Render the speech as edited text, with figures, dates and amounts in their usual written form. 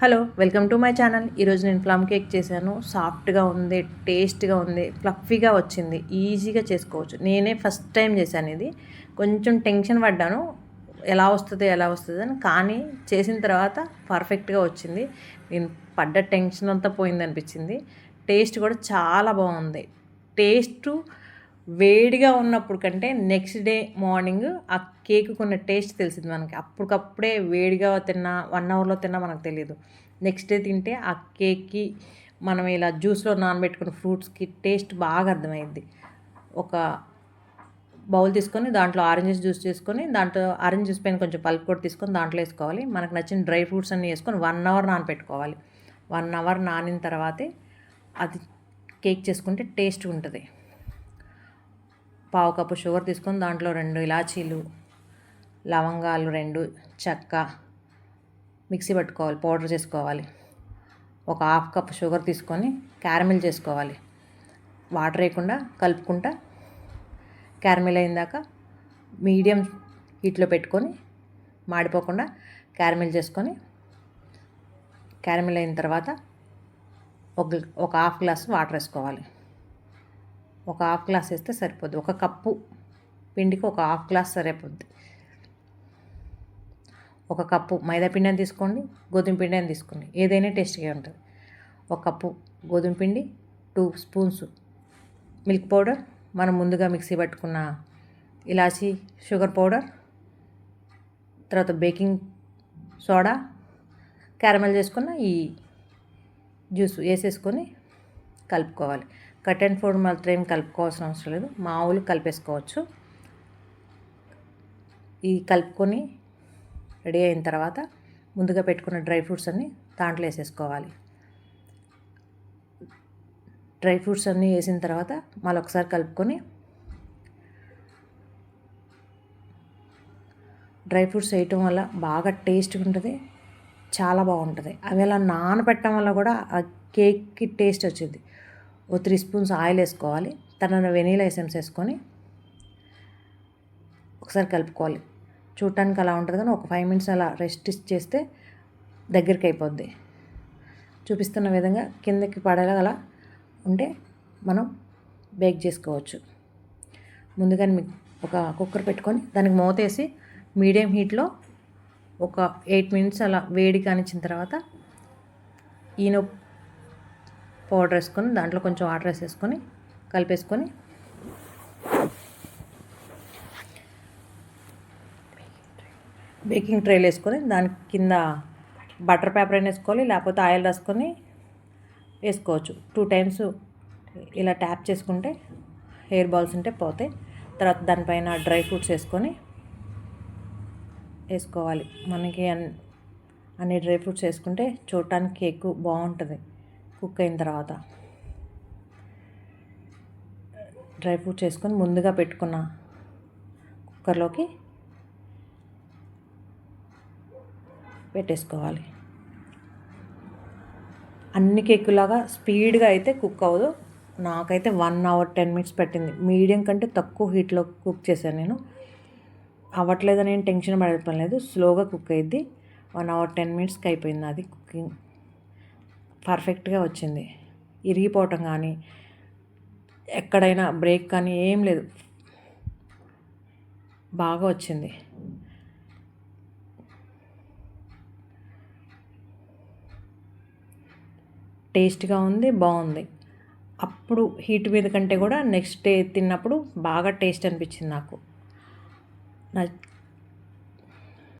Hello, welcome to my channel. ఈరోజు నేను plum cake చేశాను. సాఫ్ట్గా ఉంది, టేస్ట్గా ఉంది, ఫ్లఫీగా వచ్చింది. ఈజీగా చేసుకోవచ్చు. నేనే ఫస్ట్ టైం చేశాను ఇది. కొంచెం టెన్షన్ పడ్డాను, ఎలా వస్తుంది అని. కానీ చేసిన తర్వాత పర్ఫెక్ట్గా వచ్చింది. నేను పడ్డ టెన్షన్ అంతా పోయిందనిపించింది. టేస్ట్ కూడా చాలా బాగుంది. టేస్టు వేడిగా ఉన్నప్పుడు కంటే నెక్స్ట్ డే మార్నింగ్ ఆ కేకుకున్న టేస్ట్ తెలిసింది మనకి. అప్పటికప్పుడే వేడిగా తిన్నా 1 అవర్లో తిన్నా మనకు తెలియదు. నెక్స్ట్ డే తింటే ఆ కేక్కి మనం ఇలా జ్యూస్లో నానబెట్టుకున్న ఫ్రూట్స్కి టేస్ట్ బాగా అర్థమైద్ది. ఒక బౌల్ తీసుకొని దాంట్లో ఆరెంజ్ జ్యూస్ చేసుకొని, దాంట్లో ఆరెంజ్ జ్యూస్ పైన కొంచెం పల్ప్ కూడా తీసుకొని దాంట్లో వేసుకోవాలి. మనకు నచ్చిన డ్రై ఫ్రూట్స్ అన్నీ వేసుకొని 1 అవర్ నానబెట్టుకోవాలి. 1 అవర్ నానిన తర్వాతే అది కేక్ చేసుకుంటే టేస్ట్ ఉంటుంది. పావు కప్పు షుగర్ తీసుకొని దాంట్లో 2 ఇలాచీలు, లవంగాలు 2, చెక్క మిక్సీ పట్టుకోవాలి, పౌడర్ చేసుకోవాలి. ఒక హాఫ్ కప్ షుగర్ తీసుకొని క్యారమిల్ చేసుకోవాలి. వాటర్ వేయకుండా కలుపుకుంటా క్యారమిల్ అయిందాక మీడియం హీట్లో పెట్టుకొని మాడిపోకుండా క్యారమిల్ చేసుకొని, క్యారమిల్ అయిన తర్వాత ఒక హాఫ్ గ్లాస్ వాటర్ వేసుకోవాలి. ఒక హాఫ్ గ్లాస్ వేస్తే సరిపోద్ది. ఒక కప్పు పిండికి ఒక హాఫ్ గ్లాస్ సరిపోద్ది. ఒక కప్పు మైదా పిండి అని తీసుకోండి, గోధుమ పిండి అని తీసుకోండి, ఏదైనా టేస్ట్గా ఉంటుంది. ఒక కప్పు గోధుమ పిండి, 2 స్పూన్స్ మిల్క్ పౌడర్, మనం ముందుగా మిక్సీ పట్టుకున్న ఇలాచీ షుగర్ పౌడర్, తర్వాత బేకింగ్ సోడా, క్యారమెల్ చేసుకున్న ఈ జ్యూస్ వేసేసుకొని కలుపుకోవాలి. కట్ అండ్ ఫోల్డ్ మాత్రం ఏం కలుపుకోవాల్సిన అవసరం లేదు, మామూలు కలిపేసుకోవచ్చు. ఈ కలుపుకొని రెడీ అయిన తర్వాత ముందుగా పెట్టుకున్న డ్రై ఫ్రూట్స్ అన్నీ దాంట్లో వేసేసుకోవాలి. డ్రై ఫ్రూట్స్ అన్నీ వేసిన తర్వాత మళ్ళీ ఒకసారి కలుపుకొని, డ్రై ఫ్రూట్స్ వేయటం వల్ల బాగా టేస్ట్గా ఉంటుంది, చాలా బాగుంటుంది. అవి అలా నానబెట్టడం వల్ల కూడా ఆ కేక్కి టేస్ట్ వచ్చింది. 3 స్పూన్స్ ఆయిల్ వేసుకోవాలి. తర్వాత వెనీలా ఎసెన్స్ వేసుకొని ఒకసారి కలుపుకోవాలి. చూడటానికి అలా ఉంటుంది కానీ ఒక 5 మినిట్స్ అలా రెస్ట్ చేస్తే దగ్గరికి అయిపోద్ది. చూపిస్తున్న విధంగా కిందకి పడేలా అలా ఉంటే మనం బేక్ చేసుకోవచ్చు. ముందుగా ఒక కుక్కర్ పెట్టుకొని దానికి మూతేసి మీడియం హీట్లో ఒక 8 మినిట్స్ అలా వేడి కానిచ్చిన తర్వాత ఈనో పౌడర్ వేసుకొని దాంట్లో కొంచెం వాటర్ వేసేసుకొని కలిపేసుకొని బేకింగ్ ట్రేలు వేసుకొని దాని కింద బటర్ పేపర్ అయినా వేసుకోవాలి, లేకపోతే ఆయిల్ రాసుకొని వేసుకోవచ్చు. 2 టైమ్స్ ఇలా ట్యాప్ చేసుకుంటే హెయిర్ బాల్స్ ఉంటే పోతాయి. తర్వాత దానిపైన డ్రై ఫ్రూట్స్ వేసుకోవాలి. మనకి అన్ని డ్రై ఫ్రూట్స్ వేసుకుంటే చూడటానికి కేక్ బాగుంటుంది. కుక్ అయిన తర్వాత డ్రై ఫ్రూట్స్ వేసుకొని ముందుగా పెట్టుకున్న కుక్కర్లోకి పెట్టేసుకోవాలి. అన్ని కేకులాగా స్పీడ్గా అయితే కుక్ అవ్వదు. నాకైతే 1 అవర్ 10 మినిట్స్ పట్టింది. మీడియం కంటే తక్కువ హీట్లో కుక్ చేశాను నేను. అవ్వట్లేదని నేను టెన్షన్ పడలేదు, స్లోగా కుక్ అయ్యిద్ది. 1 అవర్ 10 మినిట్స్కి అయిపోయింది అది కుకింగ్. పర్ఫెక్ట్గా వచ్చింది. ఇరిగిపోవటం కానీ ఎక్కడైనా బ్రేక్ కానీ ఏం లేదు, బాగా వచ్చింది. టేస్ట్గా ఉంది, బాగుంది. అప్పుడు హీట్ మీద కంటే కూడా నెక్స్ట్ డే తిన్నప్పుడు బాగా టేస్ట్ అనిపించింది నాకు.